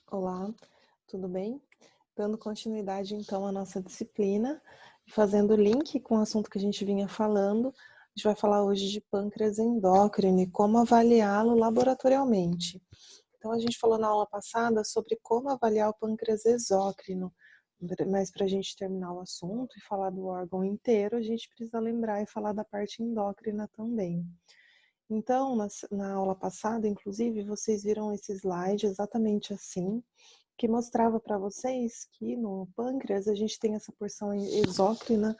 Olá, tudo bem? Dando continuidade então à nossa disciplina, fazendo link com o assunto que a gente vinha falando, a gente vai falar hoje de pâncreas endócrino e como avaliá-lo laboratorialmente. Então a gente falou na aula passada sobre como avaliar o pâncreas exócrino, mas para a gente terminar o assunto e falar do órgão inteiro, a gente precisa lembrar e falar da parte endócrina também. Então, na aula passada, inclusive, vocês viram esse slide exatamente assim, que mostrava para vocês que no pâncreas a gente tem essa porção exócrina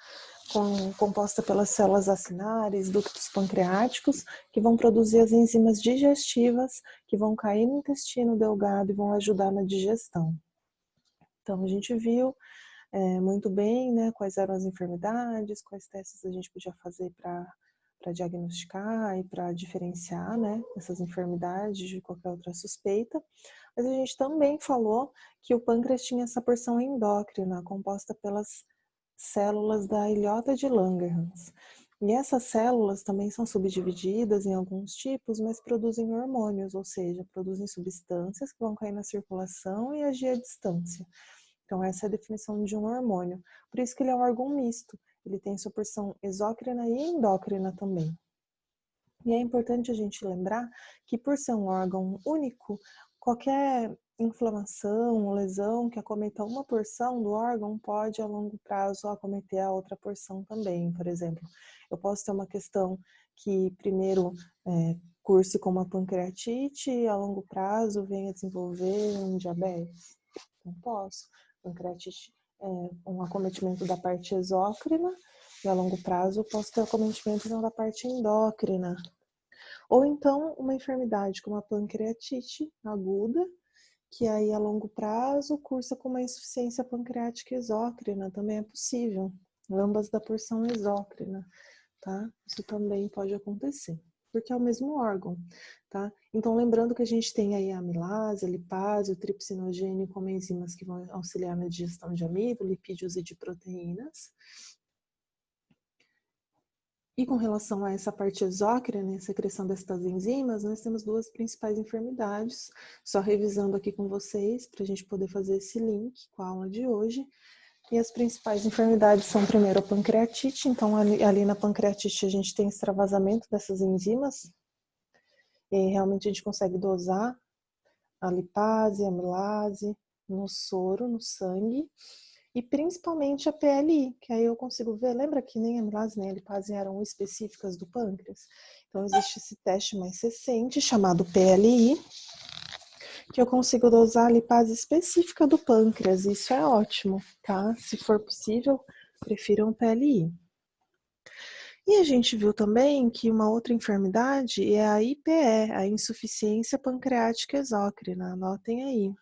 composta pelas células acinárias, ductos pancreáticos, que vão produzir as enzimas digestivas, que vão cair no intestino delgado e vão ajudar na digestão. Então, a gente viu muito bem, né, quais eram as enfermidades, quais testes a gente podia fazer para diagnosticar e para diferenciar, né, essas enfermidades de qualquer outra suspeita. Mas a gente também falou que o pâncreas tinha essa porção endócrina, composta pelas células da ilhota de Langerhans. E essas células também são subdivididas em alguns tipos, mas produzem hormônios, ou seja, produzem substâncias que vão cair na circulação e agir à distância. Então, essa é a definição de um hormônio. Por isso que ele é um órgão misto. Ele tem sua porção exócrina e endócrina também. E é importante a gente lembrar que, por ser um órgão único, qualquer inflamação, lesão que acometa uma porção do órgão pode, a longo prazo, acometer a outra porção também. Por exemplo, eu posso ter uma questão que primeiro curse com uma pancreatite e a longo prazo venha desenvolver um diabetes. Não posso. Pancreatite é um acometimento da parte exócrina e a longo prazo eu posso ter acometimento da parte endócrina. Ou então uma enfermidade como a pancreatite aguda, que aí a longo prazo cursa com uma insuficiência pancreática exócrina, também é possível, ambas da porção exócrina, tá? Isso também pode acontecer, porque é o mesmo órgão, tá? Então lembrando que a gente tem aí a amilase, a lipase, o tripsinogênio como enzimas que vão auxiliar na digestão de amido, lipídios e de proteínas. E com relação a essa parte exócrina, né, a secreção destas enzimas, nós temos duas principais enfermidades, só revisando aqui com vocês, para a gente poder fazer esse link com a aula de hoje. E as principais enfermidades são, primeiro, a pancreatite. Então, ali na pancreatite, a gente tem extravasamento dessas enzimas, e aí, realmente a gente consegue dosar a lipase, a amilase no soro, no sangue, e principalmente a PLI, que aí eu consigo ver, lembra que nem a amilase nem a lipase eram específicas do pâncreas? Então existe esse teste mais recente, chamado PLI, que eu consigo dosar a lipase específica do pâncreas, isso é ótimo, tá? Se for possível, prefiram PLI. E a gente viu também que uma outra enfermidade é a IPE, a insuficiência pancreática exócrina, anotem aí.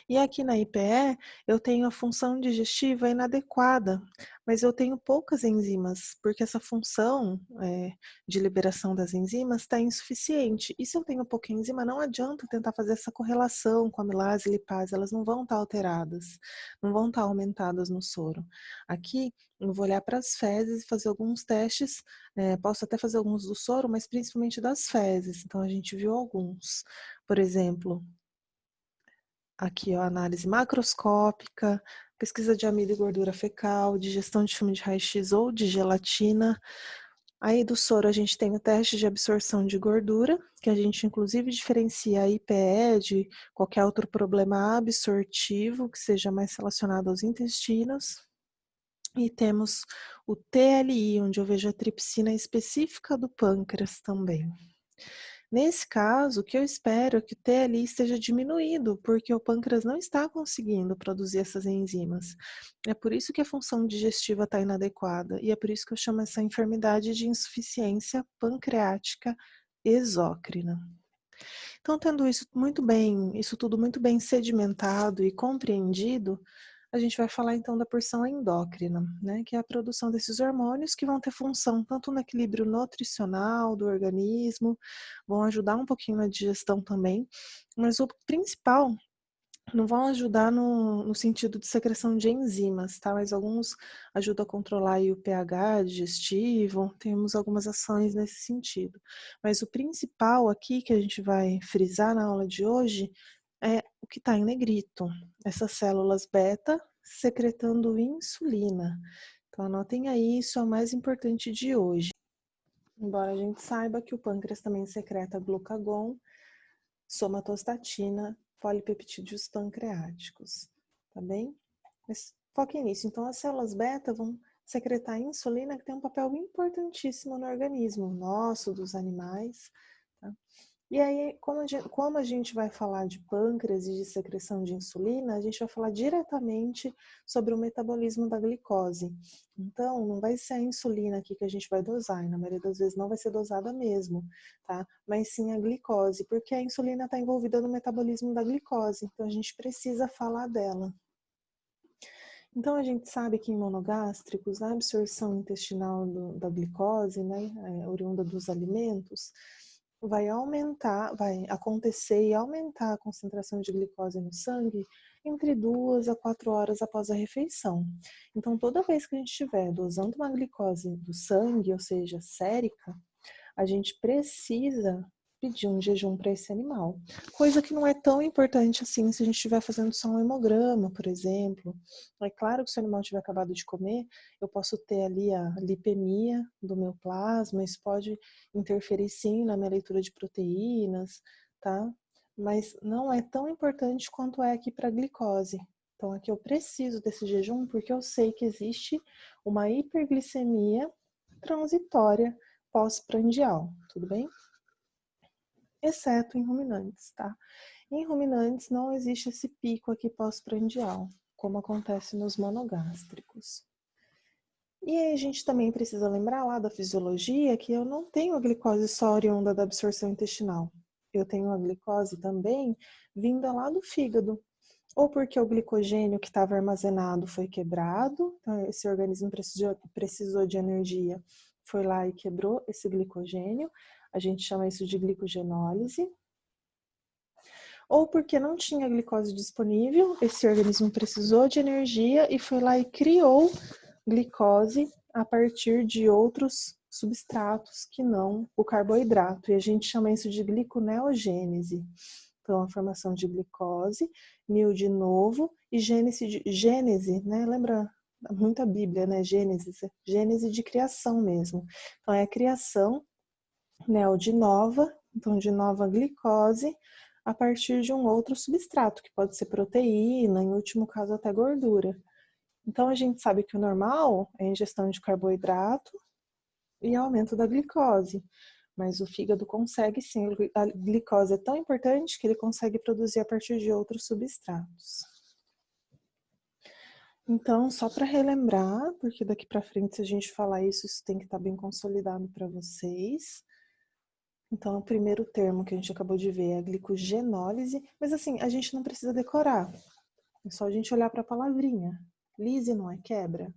E aqui na IPE, eu tenho a função digestiva inadequada, mas eu tenho poucas enzimas, porque essa função de liberação das enzimas está insuficiente. E se eu tenho pouca enzima, não adianta tentar fazer essa correlação com amilase e lipase, elas não vão estar alteradas, não vão estar aumentadas no soro. Aqui, eu vou olhar para as fezes e fazer alguns testes, posso até fazer alguns do soro, mas principalmente das fezes. Então, a gente viu alguns. Por exemplo, aqui, ó, análise macroscópica, pesquisa de amido e gordura fecal, digestão de filme de raio-x ou de gelatina. Aí do soro a gente tem o teste de absorção de gordura, que a gente inclusive diferencia a IPE de qualquer outro problema absortivo que seja mais relacionado aos intestinos. E temos o TLI, onde eu vejo a tripsina específica do pâncreas também. Nesse caso, o que eu espero é que o TLI esteja diminuído, porque o pâncreas não está conseguindo produzir essas enzimas. É por isso que a função digestiva está inadequada, e é por isso que eu chamo essa enfermidade de insuficiência pancreática exócrina. Então, tendo isso tudo muito bem sedimentado e compreendido, a gente vai falar então da porção endócrina, né, que é a produção desses hormônios que vão ter função tanto no equilíbrio nutricional do organismo, vão ajudar um pouquinho na digestão também, mas o principal não vão ajudar no sentido de secreção de enzimas, tá? Mas alguns ajudam a controlar aí o pH digestivo, temos algumas ações nesse sentido. Mas o principal aqui que a gente vai frisar na aula de hoje é o que está em negrito. Essas células beta secretando insulina. Então, anotem aí, isso é o mais importante de hoje. Embora a gente saiba que o pâncreas também secreta glucagon, somatostatina, polipeptídeos pancreáticos, tá bem? Mas foquem nisso. Então, as células beta vão secretar insulina, que tem um papel importantíssimo no organismo nosso, dos animais, tá? E aí, como a gente vai falar de pâncreas e de secreção de insulina, a gente vai falar diretamente sobre o metabolismo da glicose. Então, não vai ser a insulina aqui que a gente vai dosar, e na maioria das vezes não vai ser dosada mesmo, tá? Mas sim a glicose, porque a insulina está envolvida no metabolismo da glicose, então a gente precisa falar dela. Então, a gente sabe que em monogástricos, a absorção intestinal da glicose, né, oriunda dos alimentos, vai acontecer e aumentar a concentração de glicose no sangue entre 2 a 4 horas após a refeição. Então, toda vez que a gente estiver dosando uma glicose do sangue, ou seja, sérica, a gente precisa pedir um jejum para esse animal. Coisa que não é tão importante assim se a gente estiver fazendo só um hemograma, por exemplo. É claro que se o animal tiver acabado de comer, eu posso ter ali a lipemia do meu plasma, isso pode interferir sim na minha leitura de proteínas, tá? Mas não é tão importante quanto é aqui para a glicose. Então aqui eu preciso desse jejum porque eu sei que existe uma hiperglicemia transitória pós-prandial, tudo bem? Exceto em ruminantes, tá? Em ruminantes não existe esse pico aqui pós-prandial, como acontece nos monogástricos. E aí a gente também precisa lembrar lá da fisiologia que eu não tenho a glicose só oriunda da absorção intestinal. Eu tenho a glicose também vinda lá do fígado. Ou porque o glicogênio que estava armazenado foi quebrado, então esse organismo precisou de energia, foi lá e quebrou esse glicogênio, a gente chama isso de glicogenólise. Ou porque não tinha glicose disponível, esse organismo precisou de energia e foi lá e criou glicose a partir de outros substratos que não o carboidrato, e a gente chama isso de gliconeogênese. Então, a formação de glicose, nil de novo, e gênese, né? Lembra muito a Bíblia, né? Gênese de criação mesmo. Então, é a criação, neo de nova, então de nova glicose, a partir de um outro substrato, que pode ser proteína, em último caso até gordura. Então, a gente sabe que o normal é a ingestão de carboidrato e aumento da glicose. Mas o fígado consegue sim, a glicose é tão importante que ele consegue produzir a partir de outros substratos. Então, só para relembrar, porque daqui para frente, se a gente falar isso, isso tem que estar bem consolidado para vocês. Então, o primeiro termo que a gente acabou de ver é a glicogenólise, mas assim, a gente não precisa decorar, é só a gente olhar para a palavrinha. Lise não é quebra,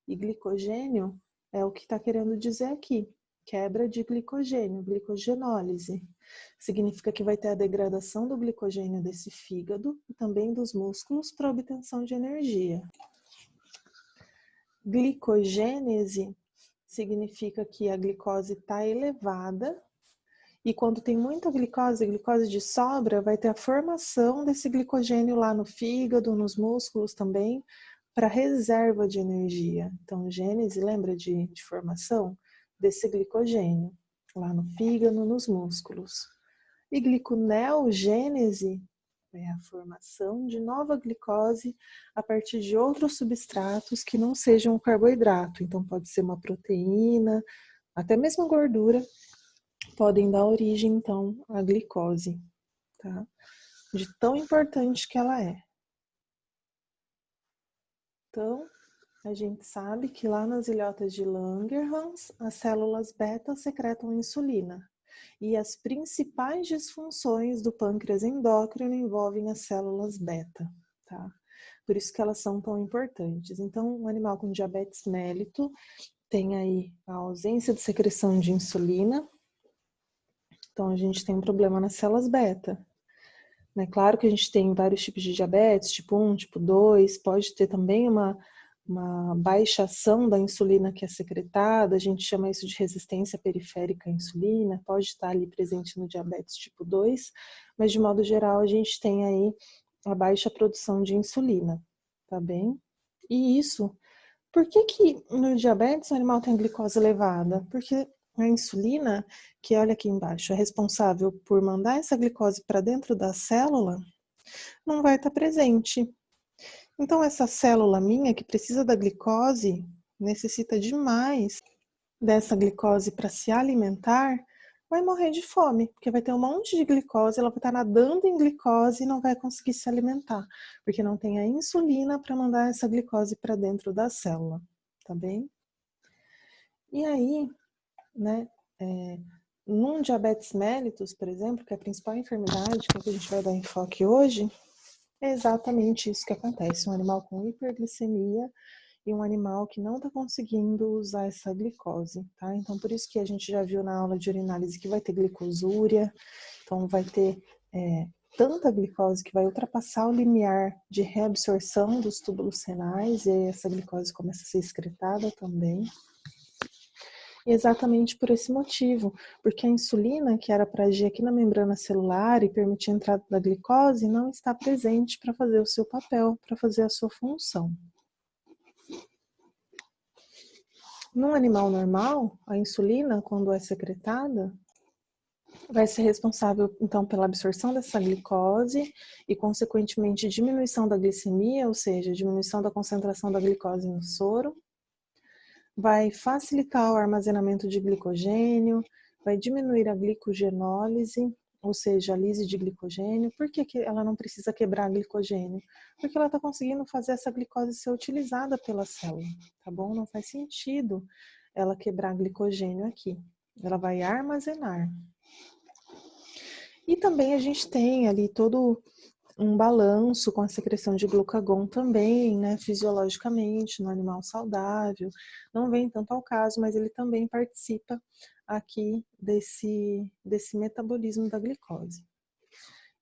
e glicogênio é o que está querendo dizer aqui. Quebra de glicogênio, glicogenólise. Significa que vai ter a degradação do glicogênio desse fígado e também dos músculos para obtenção de energia. Glicogênese significa que a glicose está elevada e quando tem muita glicose de sobra, vai ter a formação desse glicogênio lá no fígado, nos músculos também, para reserva de energia. Então, gênese, lembra de formação desse glicogênio, lá no fígado, nos músculos. E gliconeogênese é a formação de nova glicose a partir de outros substratos que não sejam o carboidrato. Então, pode ser uma proteína, até mesmo gordura, podem dar origem, então, à glicose, tá? De tão importante que ela é. Então, a gente sabe que lá nas ilhotas de Langerhans, as células beta secretam insulina. E as principais disfunções do pâncreas endócrino envolvem as células beta, tá? Por isso que elas são tão importantes. Então, um animal com diabetes mellito tem aí a ausência de secreção de insulina. Então, a gente tem um problema nas células beta. Claro que a gente tem vários tipos de diabetes, tipo 1, tipo 2, pode ter também uma uma baixa ação da insulina que é secretada, a gente chama isso de resistência periférica à insulina, pode estar ali presente no diabetes tipo 2, mas de modo geral a gente tem aí a baixa produção de insulina, tá bem? E isso, por que que no diabetes o animal tem glicose elevada? Porque a insulina, que olha aqui embaixo, é responsável por mandar essa glicose para dentro da célula, não vai estar presente. Então, essa célula minha que precisa da glicose, necessita demais dessa glicose para se alimentar, vai morrer de fome, porque vai ter um monte de glicose, ela vai estar nadando em glicose e não vai conseguir se alimentar, porque não tem a insulina para mandar essa glicose para dentro da célula, tá bem? E aí, né, num diabetes mellitus, por exemplo, que é a principal enfermidade, que é a que a gente vai dar enfoque hoje, é exatamente isso que acontece. Um animal com hiperglicemia e um animal que não está conseguindo usar essa glicose, tá? Então, por isso que a gente já viu na aula de urinálise que vai ter glicosúria, então vai ter tanta glicose que vai ultrapassar o limiar de reabsorção dos túbulos renais e aí essa glicose começa a ser excretada também. E exatamente por esse motivo, porque a insulina, que era para agir aqui na membrana celular e permitir a entrada da glicose, não está presente para fazer o seu papel, para fazer a sua função. Num animal normal, a insulina, quando é secretada, vai ser responsável, então, pela absorção dessa glicose e, consequentemente, diminuição da glicemia, ou seja, diminuição da concentração da glicose no soro, vai facilitar o armazenamento de glicogênio, vai diminuir a glicogenólise, ou seja, a lise de glicogênio. Por que ela não precisa quebrar glicogênio? Porque ela está conseguindo fazer essa glicose ser utilizada pela célula, tá bom? Não faz sentido ela quebrar glicogênio aqui. Ela vai armazenar. E também a gente tem ali todo um balanço com a secreção de glucagon também, né, fisiologicamente, no animal saudável. Não vem tanto ao caso, mas ele também participa aqui desse metabolismo da glicose.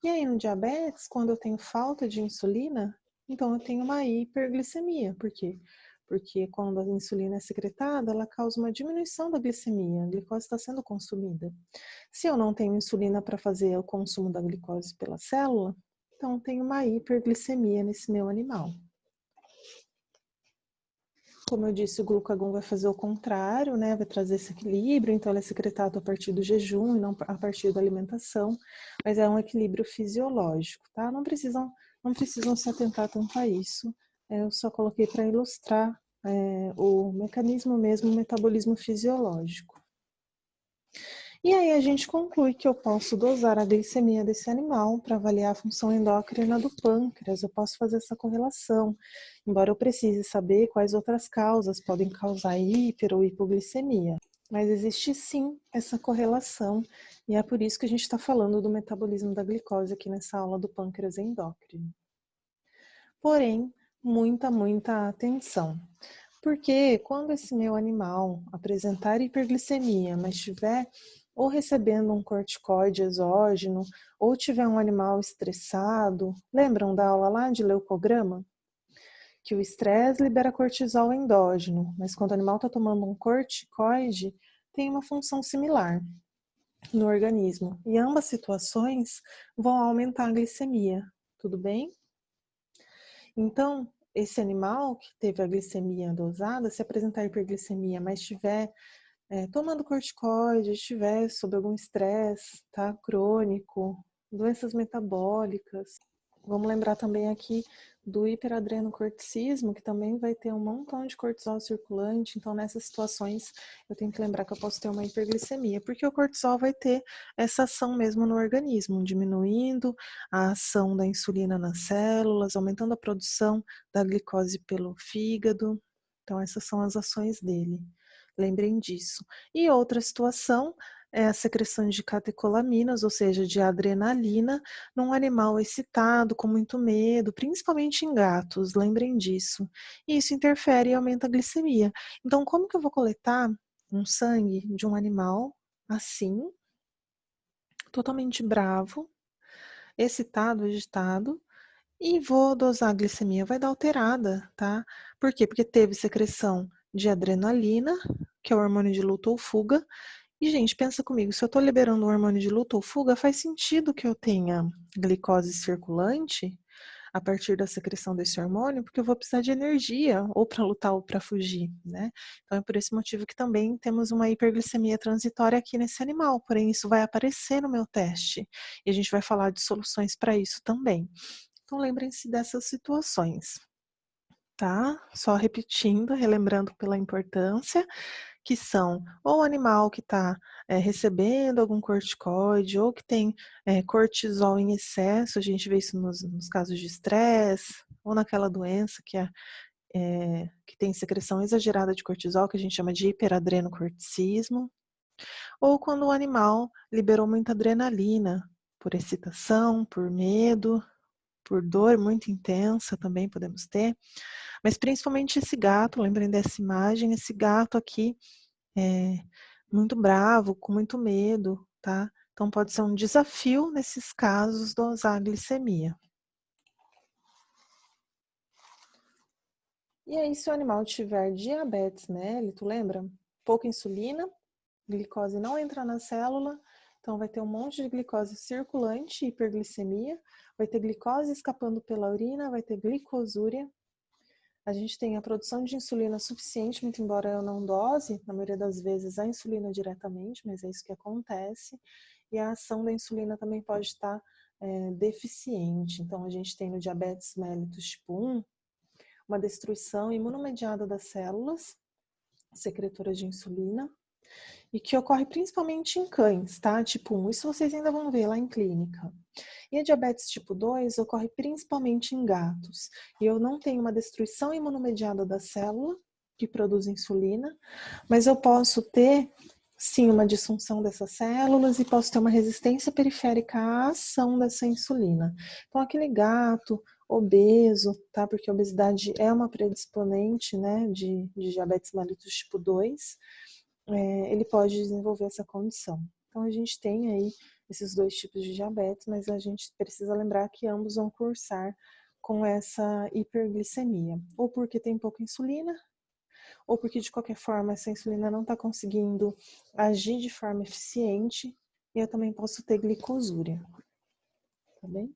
E aí no diabetes, quando eu tenho falta de insulina, então eu tenho uma hiperglicemia. Por quê? Porque quando a insulina é secretada, ela causa uma diminuição da glicemia, a glicose está sendo consumida. Se eu não tenho insulina para fazer o consumo da glicose pela célula, então tem uma hiperglicemia nesse meu animal. Como eu disse, o glucagon vai fazer o contrário, né? Vai trazer esse equilíbrio, então ele é secretado a partir do jejum e não a partir da alimentação, mas é um equilíbrio fisiológico, tá? Não precisam se atentar tanto a isso. Eu só coloquei para ilustrar o mecanismo mesmo, o metabolismo fisiológico. E aí a gente conclui que eu posso dosar a glicemia desse animal para avaliar a função endócrina do pâncreas. Eu posso fazer essa correlação, embora eu precise saber quais outras causas podem causar hiper ou hipoglicemia. Mas existe sim essa correlação e é por isso que a gente está falando do metabolismo da glicose aqui nessa aula do pâncreas endócrino. Porém, muita atenção. Porque quando esse meu animal apresentar hiperglicemia, mas estiver ou recebendo um corticoide exógeno, ou tiver um animal estressado, lembram da aula lá de leucograma? Que o estresse libera cortisol endógeno, mas quando o animal está tomando um corticoide, tem uma função similar no organismo. E ambas situações vão aumentar a glicemia, tudo bem? Então, esse animal que teve a glicemia dosada, se apresentar hiperglicemia, mas estiver tomando corticoide, estiver sob algum estresse, tá, crônico, doenças metabólicas. Vamos lembrar também aqui do hiperadrenocorticismo, que também vai ter um montão de cortisol circulante. Então, nessas situações, eu tenho que lembrar que eu posso ter uma hiperglicemia, porque o cortisol vai ter essa ação mesmo no organismo, diminuindo a ação da insulina nas células, aumentando a produção da glicose pelo fígado. Então, essas são as ações dele. Lembrem disso. E outra situação é a secreção de catecolaminas, ou seja, de adrenalina, num animal excitado, com muito medo, principalmente em gatos, lembrem disso. E isso interfere e aumenta a glicemia. Então, como que eu vou coletar um sangue de um animal assim, totalmente bravo, excitado, agitado, E vou dosar a glicemia, vai dar alterada, tá? Por quê? Porque teve secreção de adrenalina, que é o hormônio de luta ou fuga. E, gente, pensa comigo, se eu tô liberando o hormônio de luta ou fuga, faz sentido que eu tenha glicose circulante a partir da secreção desse hormônio, porque eu vou precisar de energia, ou para lutar ou para fugir, né? Então é por esse motivo que também temos uma hiperglicemia transitória aqui nesse animal, porém isso vai aparecer no meu teste, e a gente vai falar de soluções para isso também. Então lembrem-se dessas situações, tá? Só repetindo, relembrando pela importância, que são ou o animal que está recebendo algum corticoide, ou que tem cortisol em excesso, a gente vê isso nos casos de estresse, ou naquela doença que tem secreção exagerada de cortisol, que a gente chama de hiperadrenocorticismo, ou quando o animal liberou muita adrenalina, por excitação, por medo, por dor muito intensa também podemos ter, mas principalmente esse gato, lembrem dessa imagem, esse gato aqui é muito bravo, com muito medo, tá? Então pode ser um desafio nesses casos dosar a glicemia. E aí, se o animal tiver diabetes mellitus, lembra? Pouca insulina, glicose não entra na célula, então vai ter um monte de glicose circulante, hiperglicemia, vai ter glicose escapando pela urina, vai ter glicosúria. A gente tem a produção de insulina suficiente, muito embora eu não dose, na maioria das vezes, a insulina diretamente, mas é isso que acontece. E a ação da insulina também pode estar deficiente. Então, a gente tem no diabetes mellitus tipo 1, uma destruição imunomediada das células secretoras de insulina, e que ocorre principalmente em cães, tá? Tipo 1, isso vocês ainda vão ver lá em clínica. E a diabetes tipo 2 ocorre principalmente em gatos. E eu não tenho uma destruição imunomediada da célula que produz insulina, mas eu posso ter, sim, uma disfunção dessas células e posso ter uma resistência periférica à ação dessa insulina. Então, aquele gato obeso, tá? Porque a obesidade é uma predisponente, né, de diabetes mellitus tipo 2, ele pode desenvolver essa condição. Então, a gente tem aí esses dois tipos de diabetes, mas a gente precisa lembrar que ambos vão cursar com essa hiperglicemia, ou porque tem pouca insulina, ou porque de qualquer forma essa insulina não está conseguindo agir de forma eficiente, e eu também posso ter glicosúria, tá bem?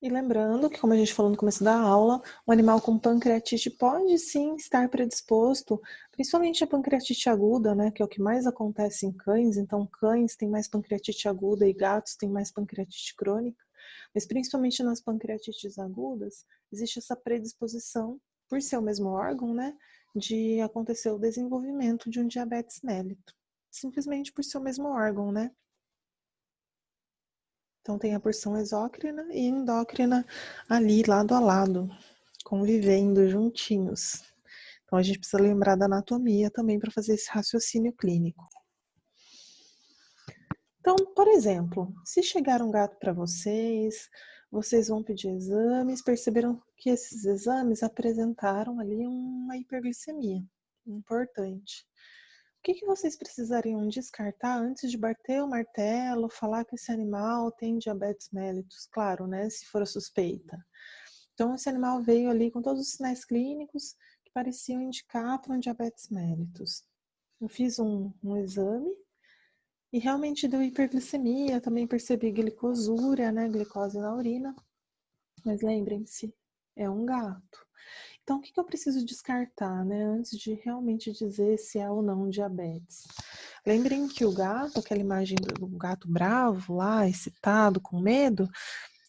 E lembrando que, como a gente falou no começo da aula, um animal com pancreatite pode sim estar predisposto, principalmente a pancreatite aguda, né, que é o que mais acontece em cães. Então, cães têm mais pancreatite aguda e gatos têm mais pancreatite crônica. Mas principalmente nas pancreatites agudas, existe essa predisposição, por ser o mesmo órgão, né, de acontecer o desenvolvimento de um diabetes mellitus. Simplesmente por ser o mesmo órgão, né? Então tem a porção exócrina e endócrina ali lado a lado, convivendo juntinhos. Então a gente precisa lembrar da anatomia também para fazer esse raciocínio clínico. Então, por exemplo, se chegar um gato para vocês, vocês vão pedir exames, perceberam que esses exames apresentaram ali uma hiperglicemia importante. O que vocês precisariam descartar antes de bater o martelo, falar que esse animal tem diabetes mellitus? Claro, né, se for a suspeita. Então, esse animal veio ali com todos os sinais clínicos que pareciam indicar para um diabetes mellitus. Eu fiz um exame e realmente deu hiperglicemia, também percebi glicosúria, né, glicose na urina. Mas lembrem-se, é um gato. Então, o que eu preciso descartar, né, antes de realmente dizer se é ou não diabetes? Lembrem que o gato, aquela imagem do gato bravo lá, excitado, com medo,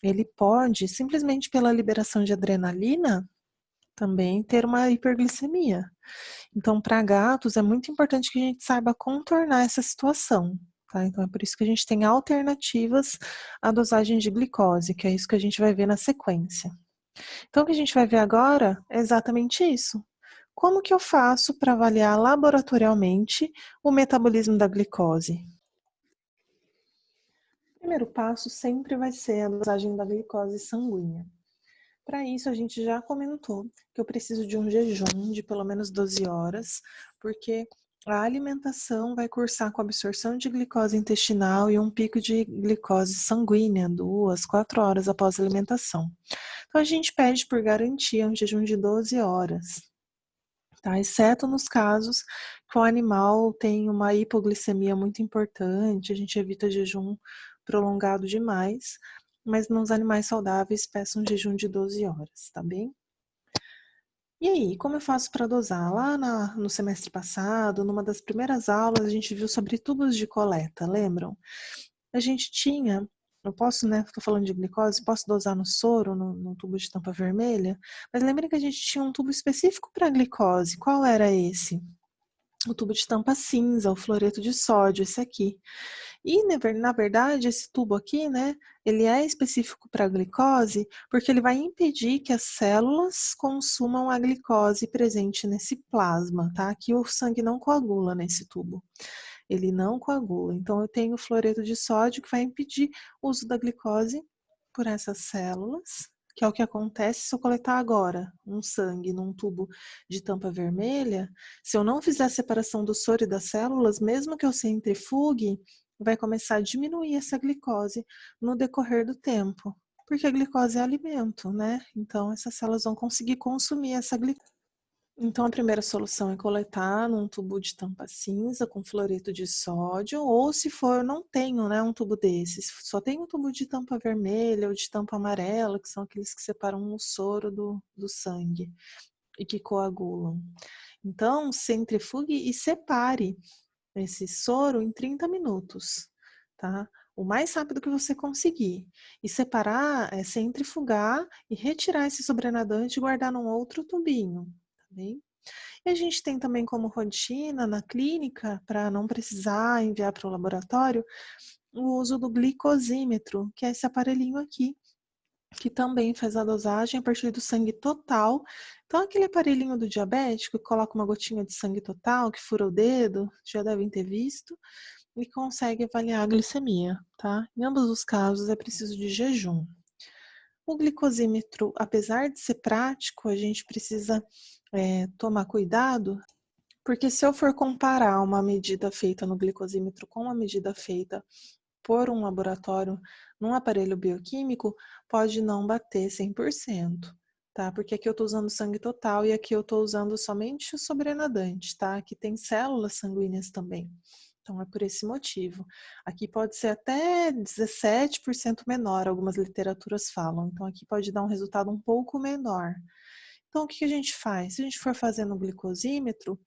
ele pode, simplesmente pela liberação de adrenalina, também ter uma hiperglicemia. Então, para gatos, é muito importante que a gente saiba contornar essa situação. Tá? Então, é por isso que a gente tem alternativas à dosagem de glicose, que é isso que a gente vai ver na sequência. Então, o que a gente vai ver agora é exatamente isso. Como que eu faço para avaliar laboratorialmente o metabolismo da glicose? O primeiro passo sempre vai ser a dosagem da glicose sanguínea. Para isso, a gente já comentou que eu preciso de um jejum de pelo menos 12 horas, porque A alimentação vai cursar com absorção de glicose intestinal e um pico de glicose sanguínea 2, 4 horas após a alimentação. Então, a gente pede por garantia um jejum de 12 horas, tá? Exceto nos casos que o animal tem uma hipoglicemia muito importante, a gente evita jejum prolongado demais, mas nos animais saudáveis peça um jejum de 12 horas, tá bem? E aí, como eu faço para dosar? Lá no semestre passado, numa das primeiras aulas, a gente viu sobre tubos de coleta, lembram? A gente tinha, eu posso, né, estou falando de glicose, posso dosar no soro, no tubo de tampa vermelha, mas lembrem que a gente tinha um tubo específico para glicose. Qual era esse? O tubo de tampa cinza, o fluoreto de sódio, esse aqui. E, na verdade, esse tubo aqui, né, ele é específico para a glicose porque ele vai impedir que as células consumam a glicose presente nesse plasma, tá? Aqui o sangue não coagula nesse tubo. Ele não coagula. Então, eu tenho o fluoreto de sódio que vai impedir o uso da glicose por essas células, que é o que acontece se eu coletar agora um sangue num tubo de tampa vermelha. Se eu não fizer a separação do soro e das células, mesmo que eu centrifugue, vai começar a diminuir essa glicose no decorrer do tempo, porque a glicose é alimento, né? Então, essas células vão conseguir consumir essa glicose. Então, a primeira solução é coletar num tubo de tampa cinza com fluoreto de sódio, ou se for, eu não tenho, né, um tubo desses, só tenho um tubo de tampa vermelha ou de tampa amarela, que são aqueles que separam o soro do sangue e que coagulam. Então, centrifugue e separe esse soro em 30 minutos, tá? O mais rápido que você conseguir. E separar, centrifugar e retirar esse sobrenadante e guardar num outro tubinho, tá bem? E a gente tem também como rotina na clínica, para não precisar enviar para o laboratório, o uso do glicosímetro, que é esse aparelhinho aqui, que também faz a dosagem a partir do sangue total. Então, aquele aparelhinho do diabético que coloca uma gotinha de sangue total, que fura o dedo, já devem ter visto, e consegue avaliar a glicemia, tá? Em ambos os casos é preciso de jejum. O glicosímetro, apesar de ser prático, a gente precisa tomar cuidado, porque se eu for comparar uma medida feita no glicosímetro com uma medida feita por um laboratório num aparelho bioquímico, pode não bater 100%, tá? Porque aqui eu estou usando sangue total e aqui eu estou usando somente o sobrenadante, tá? Aqui tem células sanguíneas também. Então, é por esse motivo. Aqui pode ser até 17% menor, algumas literaturas falam. Então, aqui pode dar um resultado um pouco menor. Então, o que a gente faz? Se a gente for fazer no glicosímetro,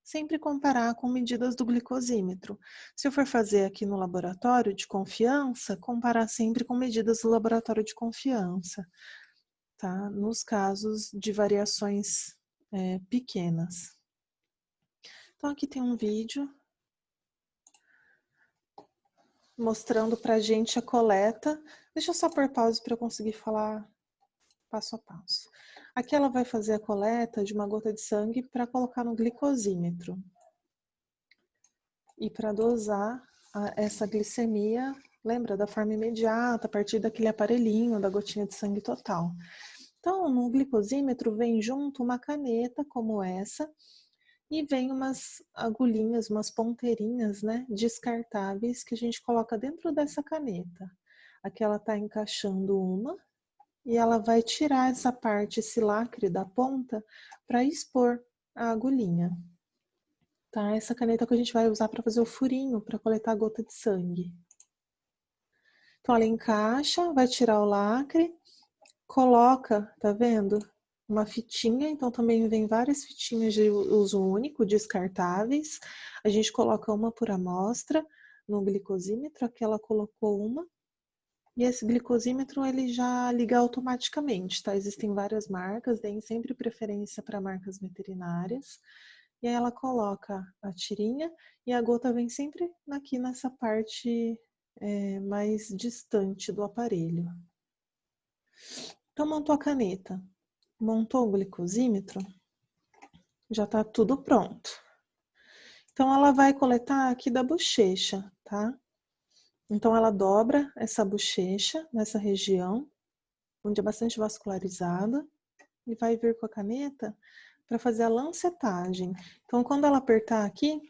sempre comparar com medidas do glicosímetro. Se eu for fazer aqui no laboratório de confiança, comparar sempre com medidas do laboratório de confiança, tá? Nos casos de variações pequenas. Então, aqui tem um vídeo mostrando pra gente a coleta. Deixa eu só pôr pausa para eu conseguir falar passo a passo. Aqui ela vai fazer a coleta de uma gota de sangue para colocar no glicosímetro. E para dosar essa glicemia, lembra, da forma imediata, a partir daquele aparelhinho, da gotinha de sangue total. Então, no glicosímetro vem junto uma caneta como essa e vem umas agulhinhas, umas ponteirinhas, né, descartáveis que a gente coloca dentro dessa caneta. Aqui ela está encaixando uma e ela vai tirar essa parte, esse lacre da ponta, para expor a agulhinha. Tá? Essa caneta que a gente vai usar para fazer o furinho, para coletar a gota de sangue. Então, ela encaixa, vai tirar o lacre, coloca, tá vendo? Uma fitinha, então também vem várias fitinhas de uso único, descartáveis. A gente coloca uma por amostra no glicosímetro, aqui ela colocou uma. E esse glicosímetro, ele já liga automaticamente, tá? Existem várias marcas, deem sempre preferência para marcas veterinárias. E aí ela coloca a tirinha e a gota vem sempre aqui nessa parte mais distante do aparelho. Então, montou a caneta, montou o glicosímetro, já está tudo pronto. Então, ela vai coletar aqui da bochecha, tá? Então, ela dobra essa bochecha nessa região, onde é bastante vascularizada, e vai vir com a caneta para fazer a lancetagem. Então, quando ela apertar aqui,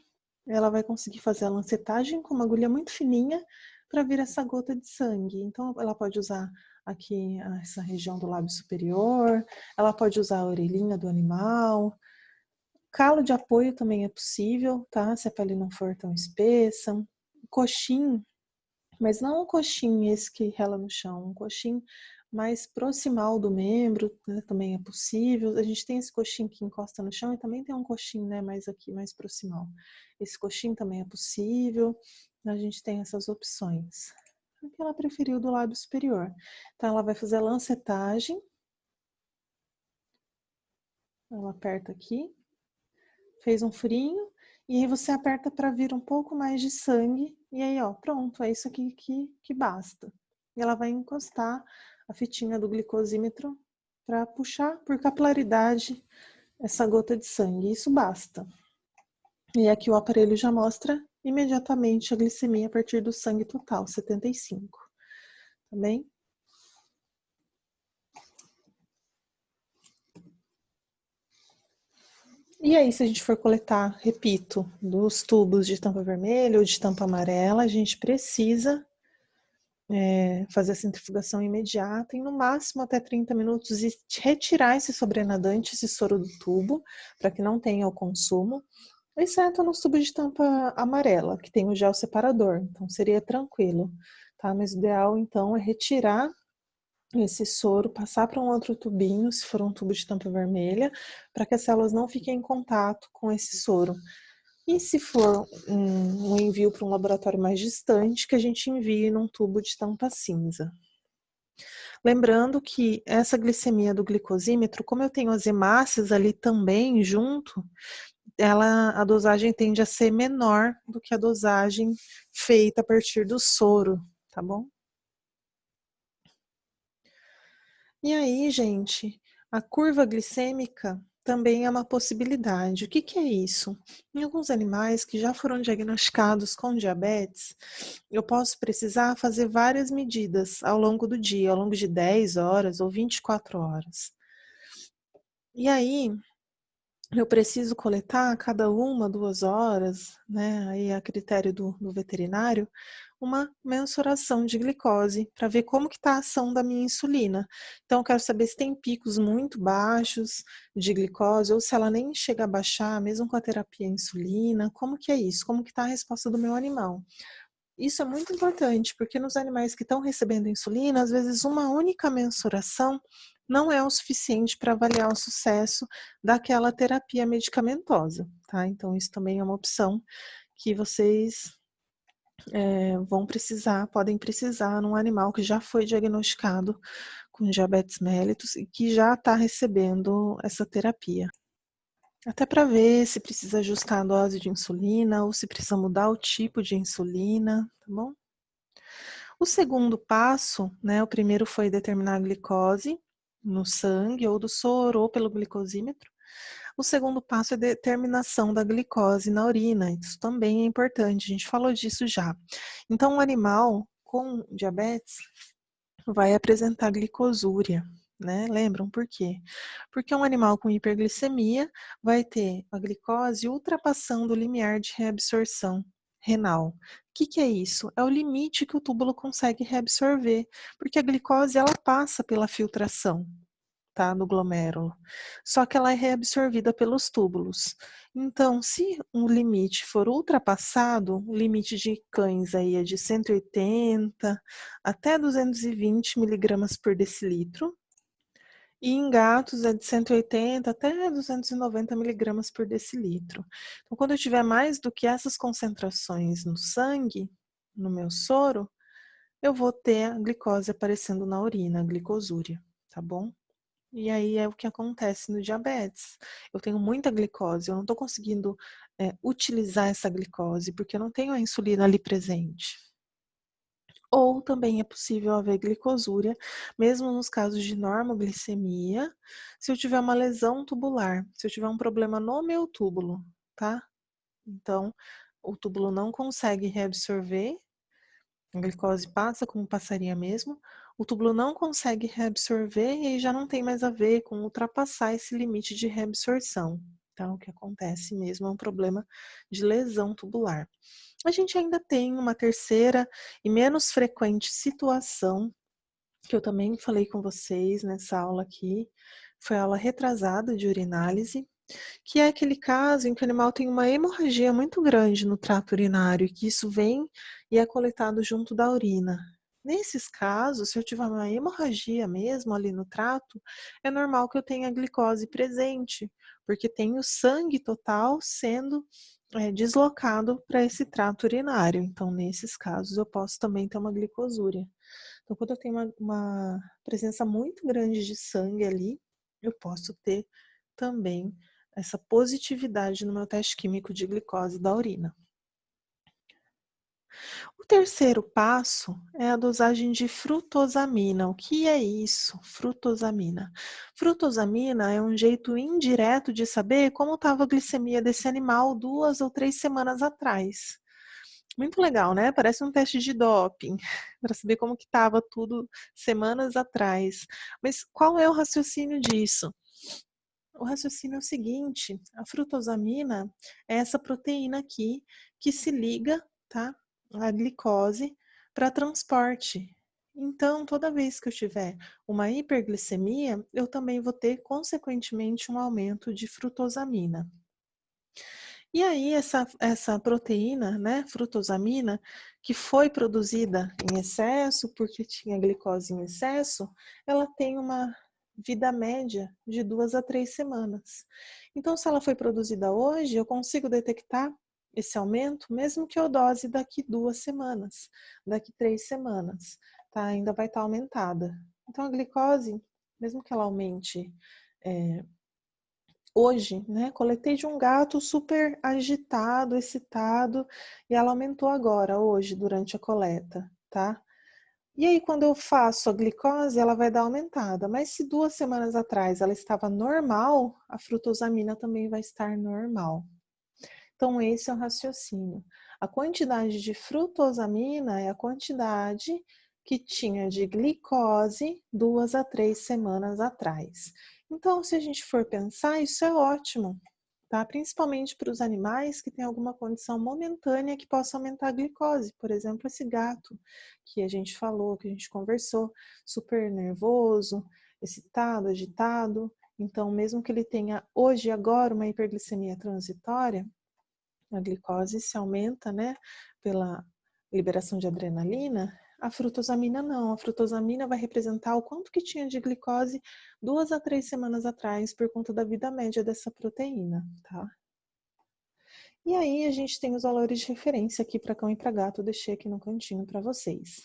ela vai conseguir fazer a lancetagem com uma agulha muito fininha para vir essa gota de sangue. Então, ela pode usar aqui essa região do lábio superior, ela pode usar a orelhinha do animal. Calo de apoio também é possível, tá? Se a pele não for tão espessa. Coxim, mas não um coxim esse que rela no chão, um coxim mais proximal do membro, né, também é possível. A gente tem esse coxim que encosta no chão e também tem um coxim, né, mais aqui, mais proximal. Esse coxim também é possível. A gente tem essas opções. O que ela preferiu do lábio superior. Então, ela vai fazer a lancetagem. Ela aperta aqui. Fez um furinho. E aí você aperta para vir um pouco mais de sangue. E aí, ó, pronto. É isso aqui que basta. E ela vai encostar a fitinha do glicosímetro para puxar por capilaridade essa gota de sangue. Isso basta. E aqui o aparelho já mostra imediatamente a glicemia a partir do sangue total, 75. Tá bem? E aí, se a gente for coletar, repito, dos tubos de tampa vermelha ou de tampa amarela, a gente precisa fazer a centrifugação imediata em no máximo até 30 minutos e retirar esse sobrenadante, esse soro do tubo, para que não tenha o consumo, exceto nos tubos de tampa amarela, que tem o gel separador, então seria tranquilo, tá? Mas o ideal, então, é retirar esse soro, passar para um outro tubinho, se for um tubo de tampa vermelha, para que as células não fiquem em contato com esse soro. E se for um envio para um laboratório mais distante, que a gente envie num tubo de tampa cinza. Lembrando que essa glicemia do glicosímetro, como eu tenho as hemácias ali também junto, a dosagem tende a ser menor do que a dosagem feita a partir do soro, tá bom? E aí, gente, a curva glicêmica também é uma possibilidade. O que que é isso? Em alguns animais que já foram diagnosticados com diabetes, eu posso precisar fazer várias medidas ao longo do dia, ao longo de 10 horas ou 24 horas. E aí, eu preciso coletar a cada 1, 2 horas, né, aí a critério do veterinário, uma mensuração de glicose para ver como que está a ação da minha insulina. Então, eu quero saber se tem picos muito baixos de glicose ou se ela nem chega a baixar, mesmo com a terapia insulina. Como que é isso? Como que está a resposta do meu animal? Isso é muito importante, porque nos animais que estão recebendo insulina, às vezes uma única mensuração não é o suficiente para avaliar o sucesso daquela terapia medicamentosa, tá? Então, isso também é uma opção que vocês podem precisar num animal que já foi diagnosticado com diabetes mellitus e que já está recebendo essa terapia. Até para ver se precisa ajustar a dose de insulina ou se precisa mudar o tipo de insulina, tá bom? O segundo passo, né, o primeiro foi determinar a glicose no sangue ou do soro ou pelo glicosímetro. O segundo passo é a determinação da glicose na urina. Isso também é importante, a gente falou disso já. Então, um animal com diabetes vai apresentar glicosúria, né? Lembram por quê? Porque um animal com hiperglicemia vai ter a glicose ultrapassando o limiar de reabsorção renal. O que é isso? É o limite que o túbulo consegue reabsorver, porque a glicose ela passa pela filtração, tá, no glomérulo. Só que ela é reabsorvida pelos túbulos. Então, se um limite for ultrapassado, o limite de cães aí é de 180 até 220 miligramas por decilitro, e em gatos é de 180 até 290 miligramas por decilitro. Então, quando eu tiver mais do que essas concentrações no sangue, no meu soro, eu vou ter a glicose aparecendo na urina, a glicosúria, tá bom? E aí é o que acontece no diabetes. Eu tenho muita glicose, eu não estou conseguindo utilizar essa glicose, porque eu não tenho a insulina ali presente. Ou também é possível haver glicosúria, mesmo nos casos de normoglicemia, se eu tiver uma lesão tubular, se eu tiver um problema no meu túbulo, tá? Então, o túbulo não consegue reabsorver, a glicose passa como passaria mesmo, o túbulo não consegue reabsorver e aí já não tem mais a ver com ultrapassar esse limite de reabsorção, tá? O que acontece mesmo é um problema de lesão tubular. A gente ainda tem uma terceira e menos frequente situação, que eu também falei com vocês nessa aula aqui, foi a aula retrasada de urinálise, que é aquele caso em que o animal tem uma hemorragia muito grande no trato urinário e que isso vem e é coletado junto da urina. Nesses casos, se eu tiver uma hemorragia mesmo ali no trato, é normal que eu tenha glicose presente, porque tem o sangue total sendo deslocado para esse trato urinário. Então, nesses casos, eu posso também ter uma glicosúria. Então, quando eu tenho uma presença muito grande de sangue ali, eu posso ter também essa positividade no meu teste químico de glicose da urina. O terceiro passo é a dosagem de frutosamina. O que é isso, frutosamina? Frutosamina é um jeito indireto de saber como estava a glicemia desse animal 2 ou 3 semanas atrás. Muito legal, né? Parece um teste de doping, para saber como que estava tudo semanas atrás. Mas qual é o raciocínio disso? O raciocínio é o seguinte: a frutosamina é essa proteína aqui que se liga, tá, à glicose para transporte. Então, toda vez que eu tiver uma hiperglicemia, eu também vou ter, consequentemente, um aumento de frutosamina. E aí, essa proteína, né, frutosamina, que foi produzida em excesso, porque tinha glicose em excesso, ela tem uma vida média de 2 a 3 semanas. Então, se ela foi produzida hoje, eu consigo detectar esse aumento, mesmo que eu dose daqui 2 semanas, daqui 3 semanas, tá? Ainda vai estar aumentada. Então, a glicose, mesmo que ela aumente hoje, né, coletei de um gato super agitado, excitado, e ela aumentou agora, hoje, durante a coleta, tá? E aí, quando eu faço a glicose, ela vai dar aumentada. Mas se 2 semanas atrás ela estava normal, a frutosamina também vai estar normal. Então, esse é o raciocínio. A quantidade de frutosamina é a quantidade que tinha de glicose 2 a 3 semanas atrás. Então, se a gente for pensar, isso é ótimo, tá? Principalmente para os animais que têm alguma condição momentânea que possa aumentar a glicose. Por exemplo, esse gato que a gente falou, que a gente conversou, super nervoso, excitado, agitado. Então, mesmo que ele tenha hoje e agora uma hiperglicemia transitória, a glicose se aumenta, né, pela liberação de adrenalina. A frutosamina não. A frutosamina vai representar o quanto que tinha de glicose 2 a 3 semanas atrás por conta da vida média dessa proteína, tá? E aí a gente tem os valores de referência aqui para cão e para gato, eu deixei aqui no cantinho para vocês.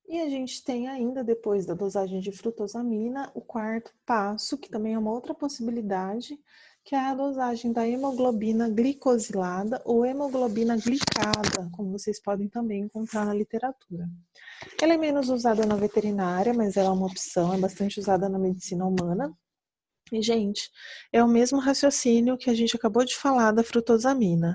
E a gente tem ainda, depois da dosagem de frutosamina, o quarto passo, que também é uma outra possibilidade, que é a dosagem da hemoglobina glicosilada ou hemoglobina glicada, como vocês podem também encontrar na literatura. Ela é menos usada na veterinária, mas ela é uma opção, é bastante usada na medicina humana. E, gente, é o mesmo raciocínio que a gente acabou de falar da frutosamina.